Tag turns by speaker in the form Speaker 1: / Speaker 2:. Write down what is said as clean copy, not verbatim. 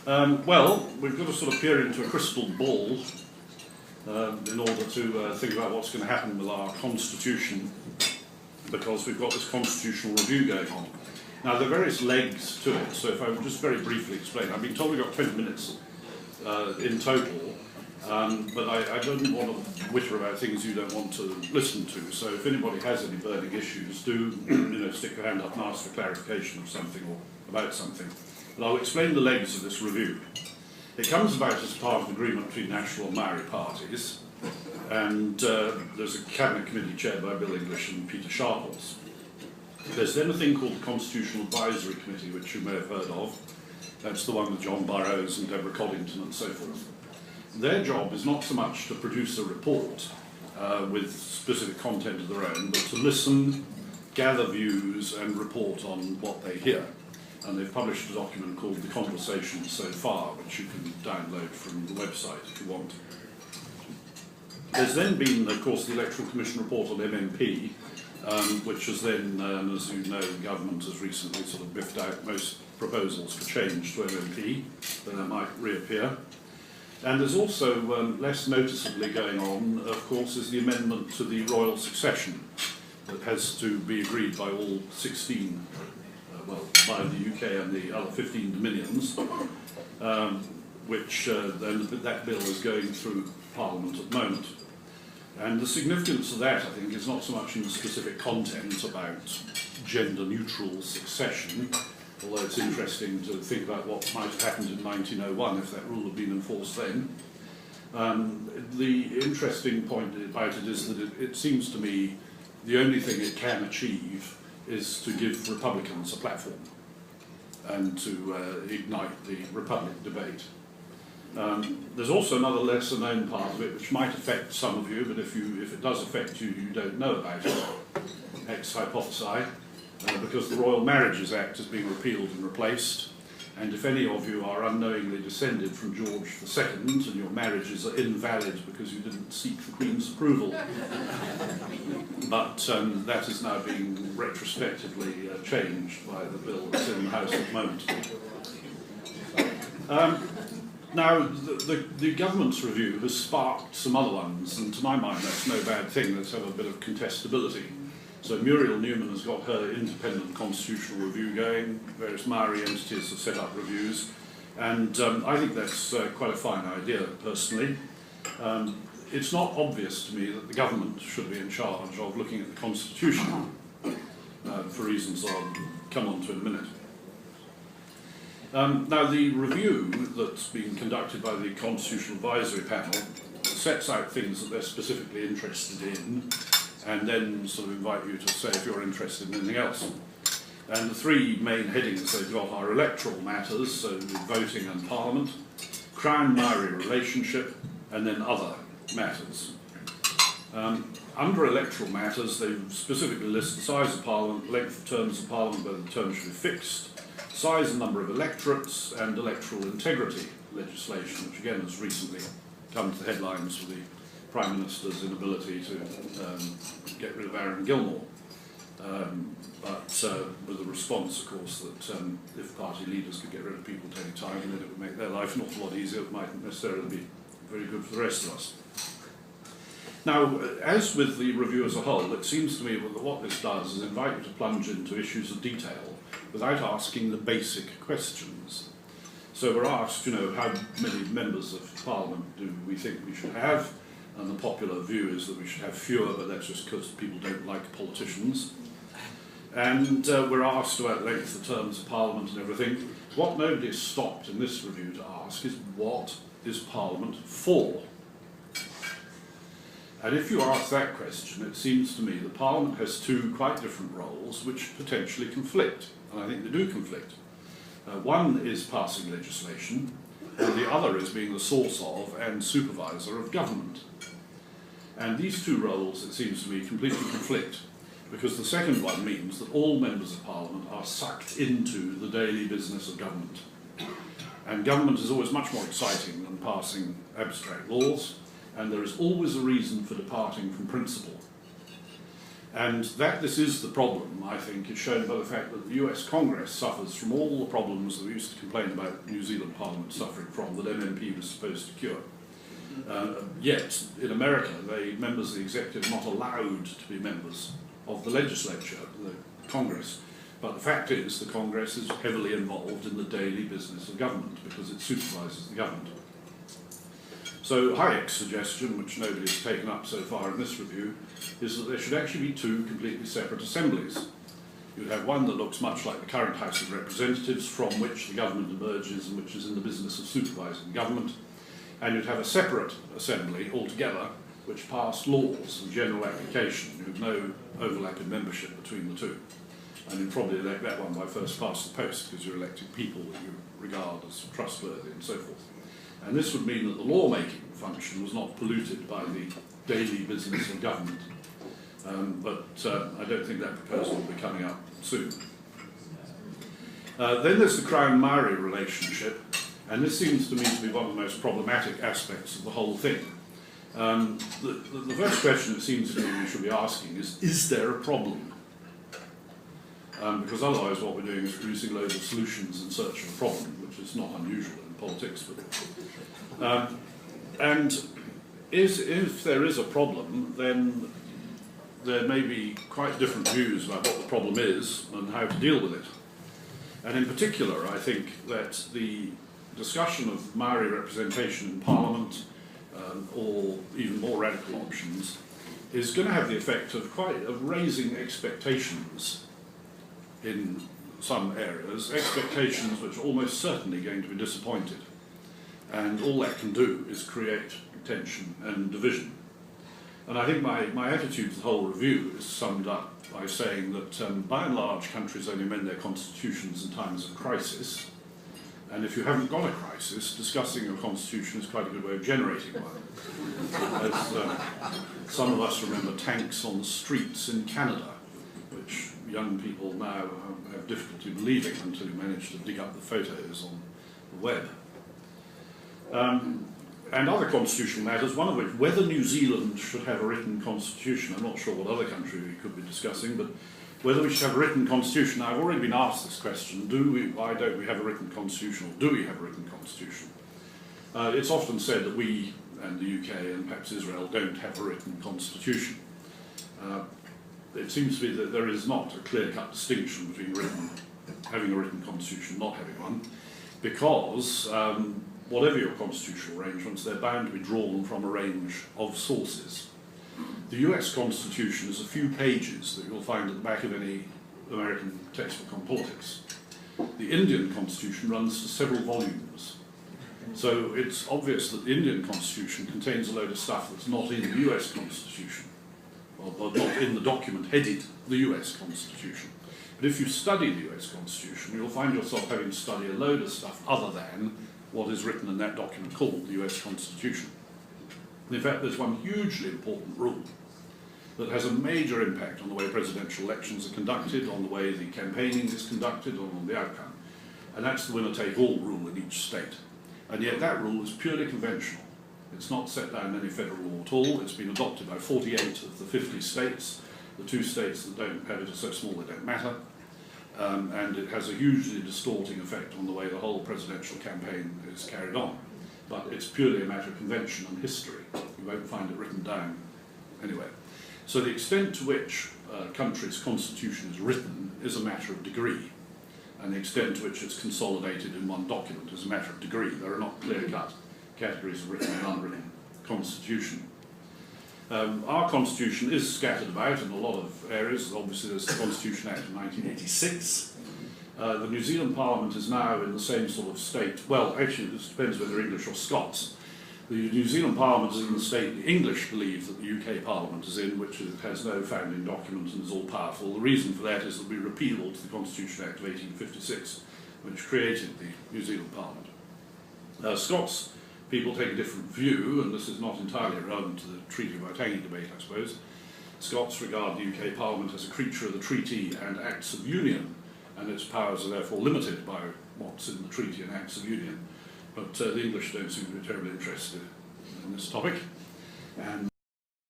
Speaker 1: Well, we've got to sort of peer into a crystal ball in order to think about what's going to happen with our constitution, because we've got this constitutional review going on. Now, there are various legs to it, so if I would just very briefly explain. I've been told we've got 20 minutes in total, but I don't want to witter about things you don't want to listen to, so if anybody has any burning issues, do stick your hand up and ask for clarification of something or about something. But I'll explain the legs of this review. It comes about as part of an agreement between national and Maori parties, and there's a cabinet committee chaired by Bill English and Peter Sharples. There's then a thing called the Constitutional Advisory Committee, which you may have heard of. That's the one with John Burrows and Deborah Coddington and so forth. Their job is not so much to produce a report with specific content of their own, but to listen, gather views and report on what they hear. And they've published a document called The Conversation So Far, which you can download from the website if you want. There's then been, of course, the Electoral Commission report on MMP, which has then, as you know, the government has recently sort of biffed out most proposals for change to MMP, but that might reappear. And there's also, less noticeably going on, of course, is the amendment to the royal succession that has to be agreed by all 16, by the UK and the other 15 dominions, which then that bill is going through Parliament at the moment. And the significance of that, I think, is not so much in the specific content about gender-neutral succession, although it's interesting to think about what might have happened in 1901 if that rule had been enforced then. The interesting point about it is that it seems to me the only thing it can achieve is to give Republicans a platform and to ignite the Republic debate. There's also another lesser known part of it which might affect some of you, but if it does affect you, you don't know about it, ex hypothesi, because the Royal Marriages Act has been repealed and replaced, and if any of you are unknowingly descended from George II and your marriages are invalid because you didn't seek the Queen's approval, but that is now being retrospectively changed by the bill that's in the House at the moment. Now, the government's review has sparked some other ones, and to my mind that's no bad thing. Let's have a bit of contestability. So Muriel Newman has got her independent constitutional review going, various Maori entities have set up reviews, and I think that's quite a fine idea, personally. It's not obvious to me that the government should be in charge of looking at the Constitution, for reasons I'll come on to in a minute. Now, the review that's been conducted by the Constitutional Advisory Panel sets out things that they're specifically interested in, and then sort of invite you to say if you're interested in anything else. And the three main headings they've got are electoral matters, so voting and Parliament, Crown-Maori relationship, and then other matters. Under electoral matters, they specifically list the size of Parliament, length of terms of Parliament, whether the terms should be fixed, size and number of electorates, and electoral integrity legislation, which again has recently come to the headlines for the Prime Minister's inability to get rid of Aaron Gilmore, but with a response, of course, that if party leaders could get rid of people at any time, then it would make their life an awful lot easier. It mightn't necessarily be very good for the rest of us. Now, as with the review as a whole, it seems to me that what this does is invite you to plunge into issues of detail without asking the basic questions. So we're asked, how many members of Parliament do we think we should have? And the popular view is that we should have fewer, but that's just because people don't like politicians. And we're asked about length of terms of Parliament and everything. What nobody has stopped in this review to ask is, what is Parliament for? And if you ask that question, it seems to me that Parliament has two quite different roles which potentially conflict, and I think they do conflict. One is passing legislation, and the other is being the source of and supervisor of government. And these two roles, it seems to me, completely conflict, because the second one means that all members of Parliament are sucked into the daily business of government. And government is always much more exciting than passing abstract laws, and there is always a reason for departing from principle. And that this is the problem, I think, is shown by the fact that the US Congress suffers from all the problems that we used to complain about New Zealand Parliament suffering from, that MMP was supposed to cure. Yet, in America, members of the executive are not allowed to be members of the legislature, the Congress. But the fact is, the Congress is heavily involved in the daily business of government because it supervises the government. So Hayek's suggestion, which nobody has taken up so far in this review, is that there should actually be two completely separate assemblies. You'd have one that looks much like the current House of Representatives, from which the government emerges and which is in the business of supervising government. And you'd have a separate assembly altogether, which passed laws of general application. You have no overlap in membership between the two. And you'd probably elect that one by first past the post, because you're electing people that you regard as trustworthy and so forth. And this would mean that the lawmaking function was not polluted by the daily business of government. But I don't think that proposal will be coming up soon. Then there's the Crown-Maori relationship, and this seems to me to be one of the most problematic aspects of the whole thing. The first question it seems to me we should be asking is there a problem? Because otherwise what we're doing is producing loads of solutions in search of a problem, which is not unusual in politics. And if there is a problem, then there may be quite different views about what the problem is and how to deal with it. And in particular, I think that the discussion of Maori representation in Parliament, or even more radical options, is going to have the effect of raising expectations in some areas, expectations which are almost certainly going to be disappointed. And all that can do is create tension and division. And I think my attitude to the whole review is summed up by saying that by and large countries only amend their constitutions in times of crisis. And if you haven't got a crisis, discussing your constitution is quite a good way of generating one. As some of us remember tanks on the streets in Canada, which young people now have difficulty believing until you manage to dig up the photos on the web. And other constitutional matters, one of which, whether New Zealand should have a written constitution. I'm not sure what other country we could be discussing, but whether we should have a written constitution. Now, I've already been asked this question, why don't we have a written constitution, or do we have a written constitution? It's often said that we, and the UK and perhaps Israel, don't have a written constitution. It seems to me that there is not a clear-cut distinction between having a written constitution and not having one, because whatever your constitutional arrangements, they're bound to be drawn from a range of sources. The US Constitution is a few pages that you'll find at the back of any American textbook on politics. The Indian Constitution runs to several volumes. So it's obvious that the Indian Constitution contains a load of stuff that's not in the US Constitution, or not in the document headed the US Constitution. But if you study the US Constitution, you'll find yourself having to study a load of stuff other than what is written in that document called the US Constitution. And in fact, there's one hugely important rule that has a major impact on the way presidential elections are conducted, on the way the campaigning is conducted, on the outcome. And that's the winner-take-all rule in each state. And yet that rule is purely conventional. It's not set down in any federal law at all. It's been adopted by 48 of the 50 states. The 2 states that don't have it are so small they don't matter. And it has a hugely distorting effect on the way the whole presidential campaign is carried on. But it's purely a matter of convention and history. You won't find it written down anywhere. So the extent to which a country's constitution is written is a matter of degree. And the extent to which it's consolidated in one document is a matter of degree. There are not clear-cut categories of written and unwritten constitution. Our constitution is scattered about in a lot of areas. Obviously there's the Constitution Act of 1986. The New Zealand Parliament is now in the same sort of state. Well, actually this depends whether they're English or Scots. The New Zealand Parliament is in the state the English believe that the UK Parliament is in, which it has no founding document and is all powerful. The reason for that is that we repealed the Constitution Act of 1856, which created the New Zealand Parliament. Scots people take a different view, and this is not entirely relevant to the Treaty of Waitangi debate, I suppose. Scots regard the UK Parliament as a creature of the Treaty and Acts of Union, and its powers are therefore limited by what's in the Treaty and Acts of Union. But the English don't seem to be terribly interested in this topic. And